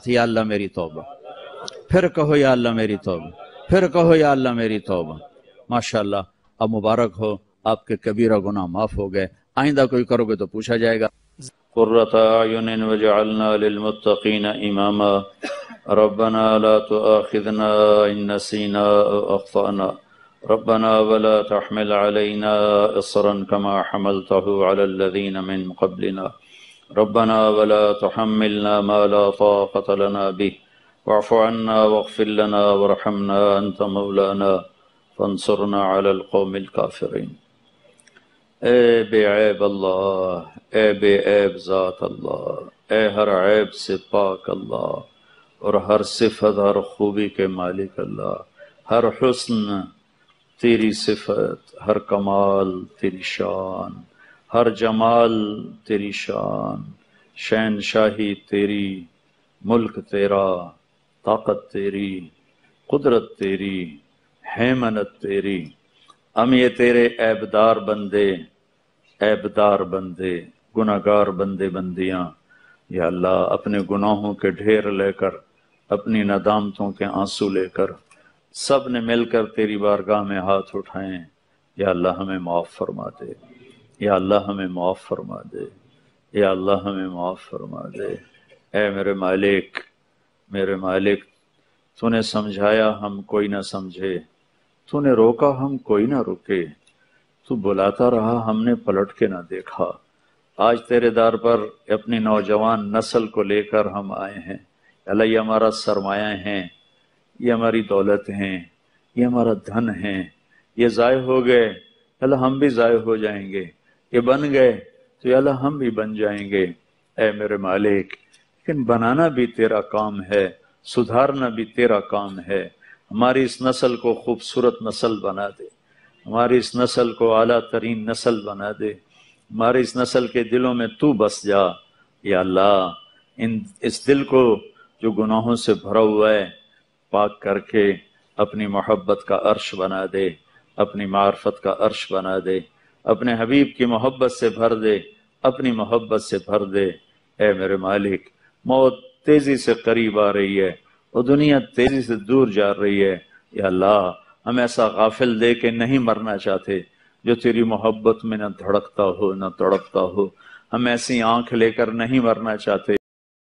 یا اللہ میری توبہ، پھر کہو یا اللہ میری توبہ، پھر کہو یا اللہ میری توبہ۔ ماشاءاللہ، اب مبارک ہو، آپ کے کبیرہ گناہ معاف ہو گئے، آئندہ کوئی کرو گے تو پوچھا جائے گا۔ قرۃ اعین وجعلنا للمتقین اماما ربنا لا تؤاخذنا ان نسینا او اخطأنا ربنا ولا تحمل علينا اصرا كما حملته على الذين من قبلنا ربنا ولا تحملنا ما لا طاقة لنا به واعف عنا واغفر لنا وارحمنا انت مولانا فانصرنا على القوم الكافرين۔ اے بے عیب اللہ، اے بے عیب ذات اللہ، اے ہر عیب سے پاک اللہ، اور ہر صفت ہر خوبی کے مالک اللہ، ہر حسن تیری صفت، ہر کمال تیری شان، ہر جمال تیری شان، شہنشاہی تیری، ملک تیرا، طاقت تیری، قدرت تیری، حیمنت تیری۔ ہم یہ تیرے عیبدار بندے، عیبدار بندے، گناہگار بندے بندیاں، یا اللہ اپنے گناہوں کے ڈھیر لے کر، اپنی ندامتوں کے آنسو لے کر سب نے مل کر تیری بارگاہ میں ہاتھ اٹھائیں۔ یا اللہ ہمیں معاف فرما دے، یا اللہ ہمیں معاف فرما دے، یا اللہ ہمیں معاف فرما دے۔ اے میرے مالک، میرے مالک، تو نے سمجھایا ہم کوئی نہ سمجھے، تو نے روکا ہم کوئی نہ رکے، تو بلاتا رہا ہم نے پلٹ کے نہ دیکھا۔ آج تیرے در پر اپنی نوجوان نسل کو لے کر ہم آئے ہیں۔ اللہ یہ ہمارا سرمایہ ہیں، یہ ہماری دولت ہیں، یہ ہمارا دھن ہیں، یہ ضائع ہو گئے، اللہ ہم بھی ضائع ہو جائیں گے، یہ بن گئے تو یا اللہ ہم بھی بن جائیں گے۔ اے میرے مالک، لیکن بنانا بھی تیرا کام ہے، سدھارنا بھی تیرا کام ہے۔ ہماری اس نسل کو خوبصورت نسل بنا دے، ہماری اس نسل کو اعلیٰ ترین نسل بنا دے، ہماری اس نسل کے دلوں میں تو بس جا۔ یا اللہ اس دل کو جو گناہوں سے بھرا ہوا ہے پاک کر کے اپنی محبت کا عرش بنا دے، اپنی معرفت کا عرش بنا دے، اپنے حبیب کی محبت سے بھر دے، اپنی محبت سے بھر دے۔ اے میرے مالک، موت تیزی سے قریب آ رہی ہے اور دنیا تیزی سے دور جا رہی ہے۔ یا اللہ ہم ایسا غافل دے کے نہیں مرنا چاہتے جو تیری محبت میں نہ دھڑکتا ہو نہ تڑپتا ہو، ہم ایسی آنکھ لے کر نہیں مرنا چاہتے